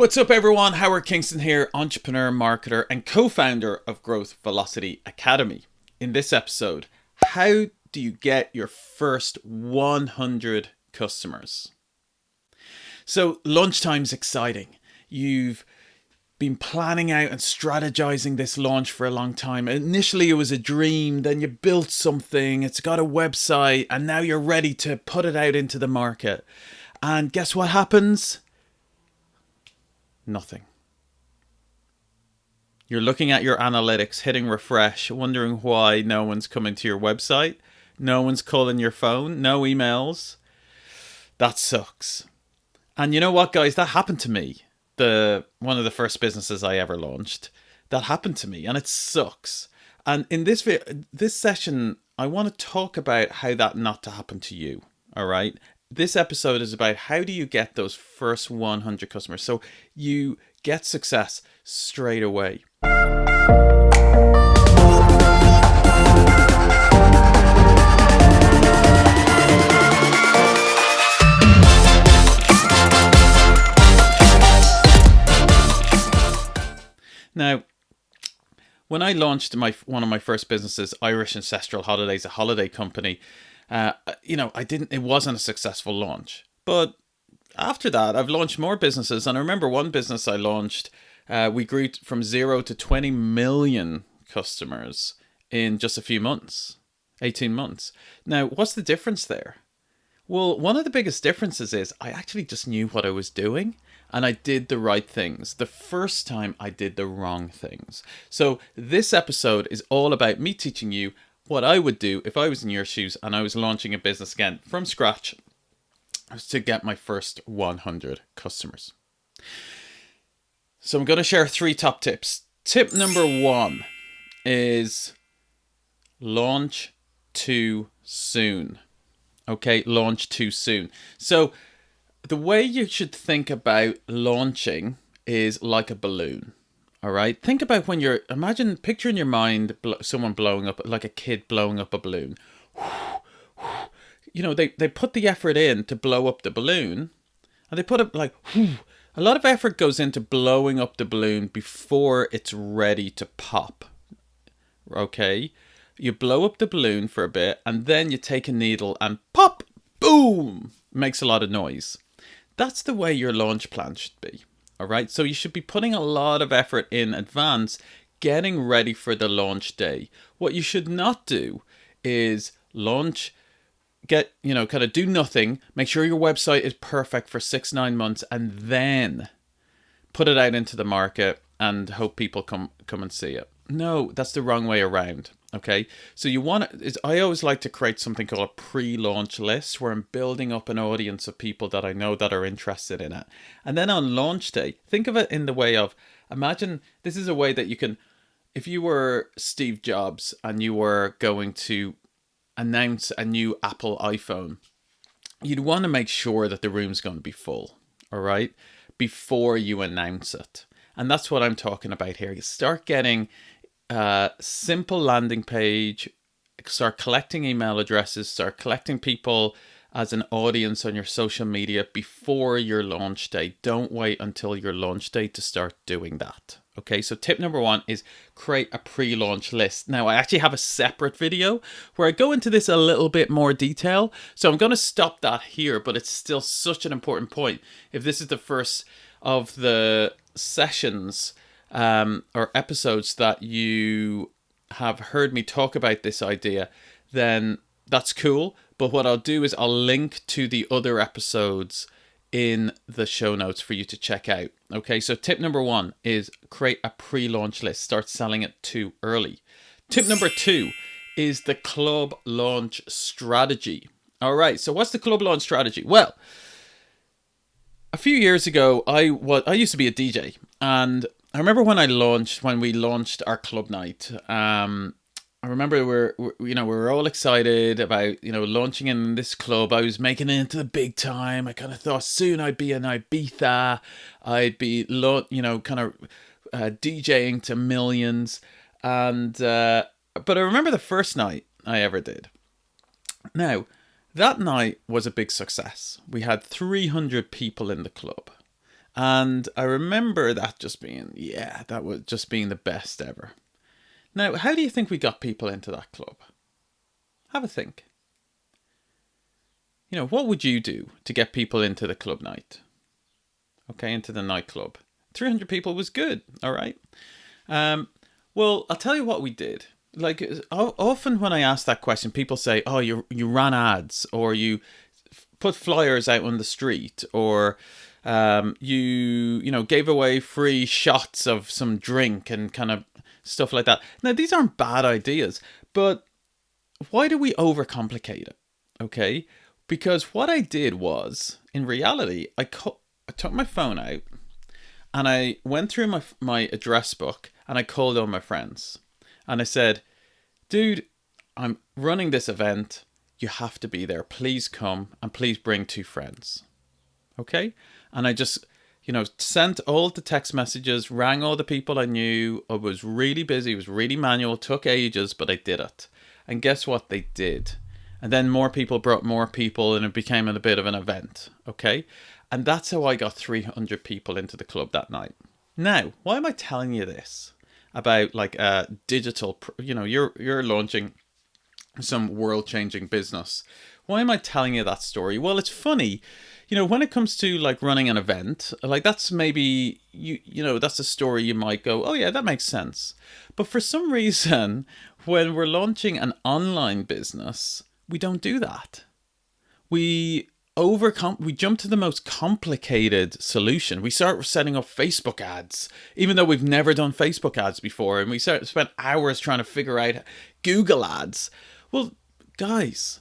What's up everyone, Howard Kingston here, entrepreneur, marketer and co-founder of Growth Velocity Academy. In this episode, how do you get your first 100 customers? So lunchtime's exciting. You've been planning out and strategizing this launch for a long time. Initially it was a dream, then you built something, it's got a website, and now you're ready to put it out into the market. And guess what happens? Nothing. You're looking at your analytics, hitting refresh, wondering why no one's coming to your website, no one's calling your phone, no emails. That sucks. And you know what, guys? That happened to me. One of the first businesses I ever launched. That happened to me, and it sucks. And in this session, I want to talk about how that not to happen to you. All right. This episode is about how do you get those first 100 customers so you get success straight away. Now, when I launched one of my first businesses, Irish Ancestral Holidays, a holiday company, it wasn't a successful launch. But after that, I've launched more businesses. And I remember one business I launched, we grew from 0 to 20 million customers in just a few months, 18 months. Now, what's the difference there? Well, one of the biggest differences is I actually just knew what I was doing and I did the right things. The first time I did the wrong things. So this episode is all about me teaching you what I would do if I was in your shoes and I was launching a business again from scratch to get my first 100 customers. So I'm going to share 3 top tips. Tip number 1 is launch too soon. Okay, launch too soon. So the way you should think about launching is like a balloon. All right. Think about picture in your mind someone blowing up, like a kid blowing up a balloon. You know, they put the effort in to blow up the balloon, and they put it like, a lot of effort goes into blowing up the balloon before it's ready to pop. Okay. You blow up the balloon for a bit, and then you take a needle and pop, boom, makes a lot of noise. That's the way your launch plan should be. All right, so you should be putting a lot of effort in advance, getting ready for the launch day. What you should not do is launch, kind of do nothing, make sure your website is perfect for 6-9 months, and then put it out into the market and hope people come and see it. No, that's the wrong way around. Okay, so I always like to create something called a pre-launch list where I'm building up an audience of people that I know that are interested in it. And then on launch day, think of it in the way of, imagine this is a way that you can, if you were Steve Jobs and you were going to announce a new Apple iPhone, you'd want to make sure that the room's going to be full, all right, before you announce it. And that's what I'm talking about here. You start getting simple landing page, start collecting email addresses, start collecting people as an audience on your social media before your launch day. Don't wait until your launch day to start doing that. Okay, so tip number 1 is create a pre-launch list. Now, I actually have a separate video where I go into this a little bit more detail. So I'm going to stop that here, but it's still such an important point. If this is the first of the sessions or episodes that you have heard me talk about this idea, then that's cool. But what I'll do is I'll link to the other episodes in the show notes for you to check out. Okay, so tip number 1 is create a pre-launch list. Start selling it too early. Tip number 2 is the club launch strategy. All right, so what's the club launch strategy? Well, a few years ago, I used to be a DJ, and I remember when we launched our club night. I remember we were all excited about launching in this club. I was making it into the big time. I kind of thought soon I'd be in Ibiza. I'd be DJing to millions, but I remember the first night I ever did. Now, that night was a big success. We had 300 people in the club. And I remember that just being, yeah, that was just being the best ever. Now, how do you think we got people into that club? Have a think. What would you do to get people into the club night? Okay, into the nightclub. 300 people was good, all right? Well, I'll tell you what we did. Like, often when I ask that question, people say, oh, you ran ads, or you put flyers out on the street, or you gave away free shots of some drink and kind of stuff like that. Now, these aren't bad ideas, but why do we overcomplicate it? Okay, because what I did was, in reality, I took my phone out and I went through my address book and I called all my friends and I said, dude, I'm running this event. You have to be there. Please come and please bring 2 friends. Okay? And I just, sent all the text messages, rang all the people I knew. I was really busy. It was really manual. Took ages, but I did it. And guess what? They did. And then more people brought more people and it became a bit of an event. Okay? And that's how I got 300 people into the club that night. Now, why am I telling you this about like digital, you're launching some world-changing business. Why am I telling you that story? Well, it's funny, when it comes to like running an event, like that's maybe, that's a story you might go, oh yeah, that makes sense. But for some reason, when we're launching an online business, we don't do that. We jump to the most complicated solution. We start setting up Facebook ads, even though we've never done Facebook ads before, and we spent hours trying to figure out Google ads. Well, guys,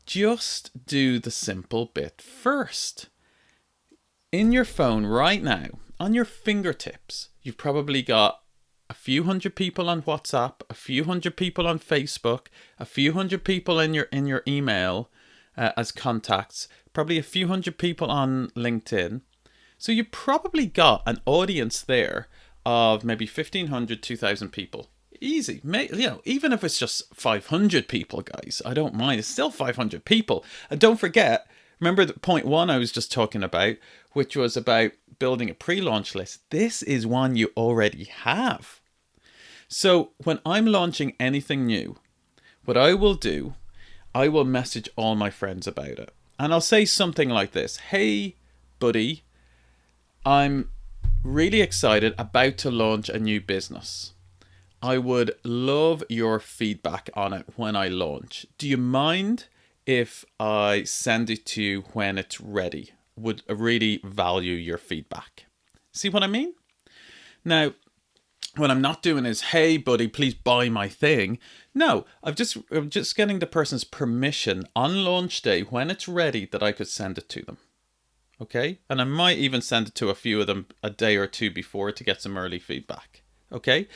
just do the simple bit first. In your phone right now, on your fingertips, you've probably got a few hundred people on WhatsApp, a few hundred people on Facebook, a few hundred people in your email as contacts, probably a few hundred people on LinkedIn. So you probably got an audience there of maybe 1,500, 2,000 people. Easy. Even if it's just 500 people, guys, I don't mind. It's still 500 people. And don't forget, remember the point 1 I was just talking about, which was about building a pre-launch list. This is one you already have. So when I'm launching anything new, what I will do, I will message all my friends about it. And I'll say something like this. Hey, buddy, I'm really excited about to launch a new business. I would love your feedback on it when I launch. Do you mind if I send it to you when it's ready? Would really value your feedback. See what I mean? Now, what I'm not doing is, hey, buddy, please buy my thing. No, I'm just getting the person's permission on launch day when it's ready that I could send it to them. Okay? And I might even send it to a few of them a day or two before to get some early feedback. Okay?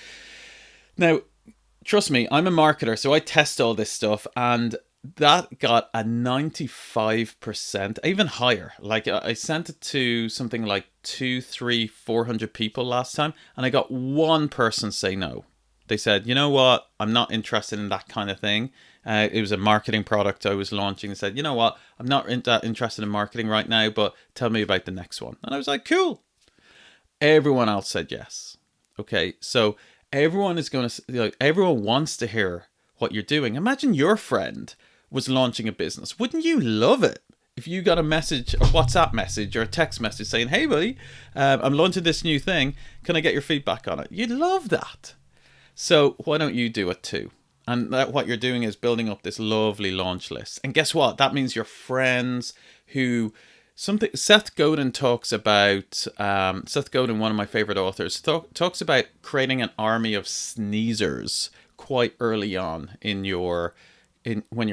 Now, trust me, I'm a marketer, so I test all this stuff, and that got a 95%, even higher. Like I sent it to something like 200, 300, 400 people last time, and I got one person say no. They said, you know what, I'm not interested in that kind of thing. It was a marketing product I was launching. They said, you know what, I'm not that interested in marketing right now, but tell me about the next one. And I was like, cool. Everyone else said yes. Okay, so everyone is going to, everyone wants to hear what you're doing. Imagine your friend was launching a business. Wouldn't you love it if you got a message, a WhatsApp message or a text message saying, hey buddy, I'm launching this new thing. Can I get your feedback on it? You'd love that. So why don't you do it too? And what you're doing is building up this lovely launch list. And guess what? That means your friends who Seth Godin talks about, Seth Godin, one of my favorite authors, talks about creating an army of sneezers quite early on when you're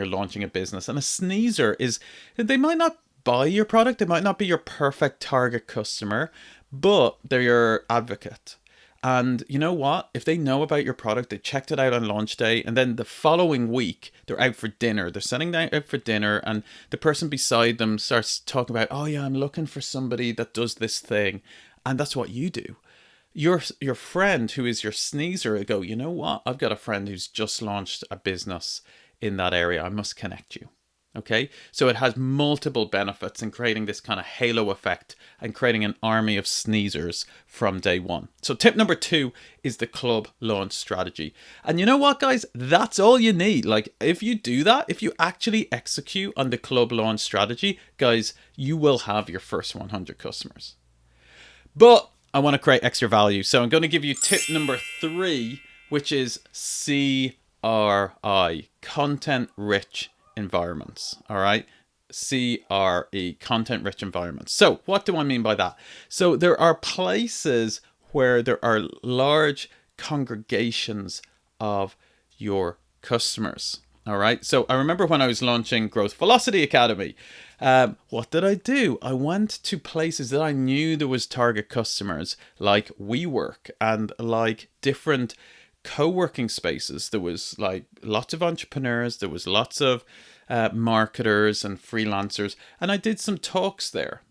launching a business. And a sneezer is, they might not buy your product, they might not be your perfect target customer, but they're your advocate. And you know what? If they know about your product, they checked it out on launch day, and then the following week, they're out for dinner. They're sitting down out for dinner, and the person beside them starts talking about, oh yeah, I'm looking for somebody that does this thing. And that's what you do. Your friend who is your sneezer will go, you know what? I've got a friend who's just launched a business in that area. I must connect you. Okay, so it has multiple benefits in creating this kind of halo effect and creating an army of sneezers from day one. So tip number 2 is the club launch strategy. And you know what, guys? That's all you need. Like, if you do that, if you actually execute on the club launch strategy, guys, you will have your first 100 customers. But I want to create extra value. So I'm going to give you tip number 3, which is CRI, content rich environments. All right. CRE, content rich environments. So what do I mean by that? So there are places where there are large congregations of your customers. All right. So I remember when I was launching Growth Velocity Academy, what did I do? I went to places that I knew there was target customers, like WeWork and like different co-working spaces. There was like lots of entrepreneurs, there was lots of marketers and freelancers, and I did some talks there.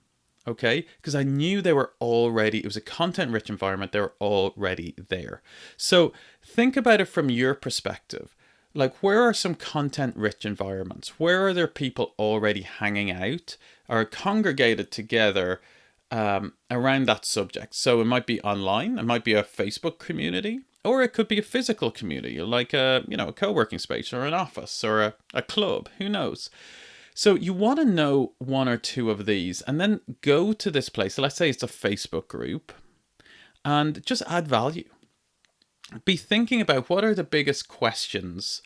Okay, because I knew they were already, it was a content rich environment, they were already there. So think about it from your perspective. Like, where are some content rich environments? Where are there people already hanging out or congregated together around that subject? So it might be online, it might be a Facebook community, or it could be a physical community, like a co-working space or an office or a club, who knows? So you want to know one or two of these and then go to this place. So let's say it's a Facebook group and just add value. Be thinking about what are the biggest questions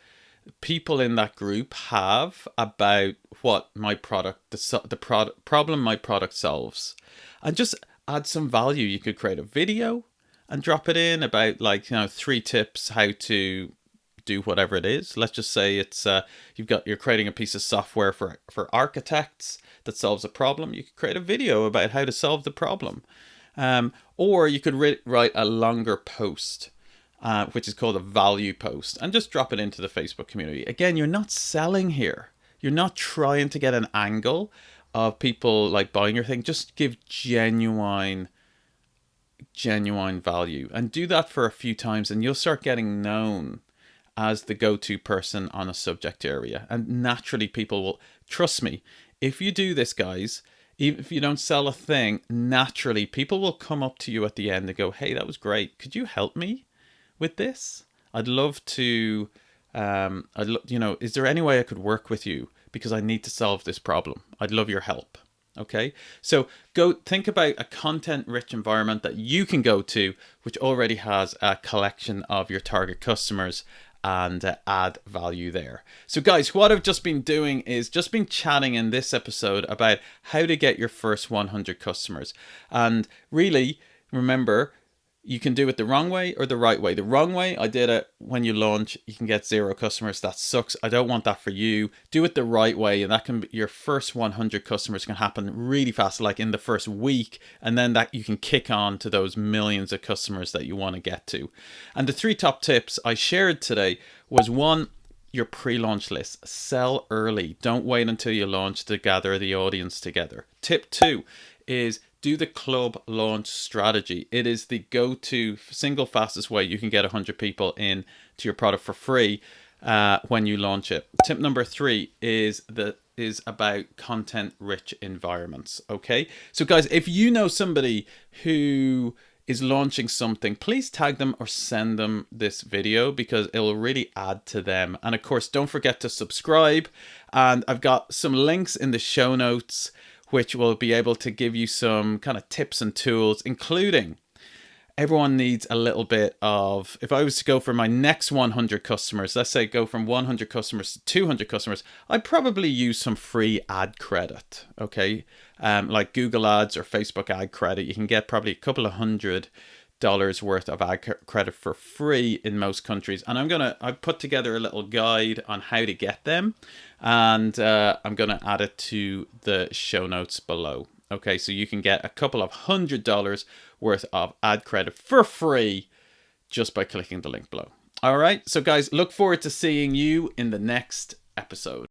people in that group have about what my product, the problem my product solves, and just add some value. You could create a video and drop it in about 3 tips how to do whatever it is. Let's just say it's you're creating a piece of software for architects that solves a problem. You could create a video about how to solve the problem, or you could write a longer post, which is called a value post, and just drop it into the Facebook community. Again, you're not selling here. You're not trying to get an angle of people like buying your thing. Just give genuine value, and do that for a few times, and you'll start getting known as the go-to person on a subject area. And naturally people will, trust me, if you do this, guys, even if you don't sell a thing, naturally people will come up to you at the end and go, hey, that was great, could you help me with this? I'd love to is there any way I could work with you, because I need to solve this problem. I'd love your help. Okay, so go think about a content rich environment that you can go to, which already has a collection of your target customers, and add value there. So guys, what I've just been doing is just been chatting in this episode about how to get your first 100 customers. And really, remember, you can do it the wrong way or the right way. The wrong way, I did it when you launch, you can get 0 customers. That sucks. I don't want that for you. Do it the right way, and that can be, your first 100 customers can happen really fast, like in the first week, and then that you can kick on to those millions of customers that you want to get to. And the 3 top tips I shared today was 1, your pre-launch list. Sell early. Don't wait until you launch to gather the audience together. Tip 2 is do the club launch strategy. It is the go-to single fastest way you can get 100 people in to your product for free when you launch it. Tip number 3 is about content rich environments. Okay, so guys, if you know somebody who is launching something, please tag them or send them this video, because it will really add to them. And of course, don't forget to subscribe, and I've got some links in the show notes which will be able to give you some kind of tips and tools, including everyone needs a little bit of, if I was to go for my next 100 customers, let's say go from 100 customers to 200 customers, I'd probably use some free ad credit, okay? Like Google Ads or Facebook ad credit. You can get probably a couple of $100 worth of ad credit for free in most countries. And I've put together a little guide on how to get them, and I'm gonna add it to the show notes below. Okay, so you can get a couple of $100 worth of ad credit for free just by clicking the link below. All right, so guys, look forward to seeing you in the next episode.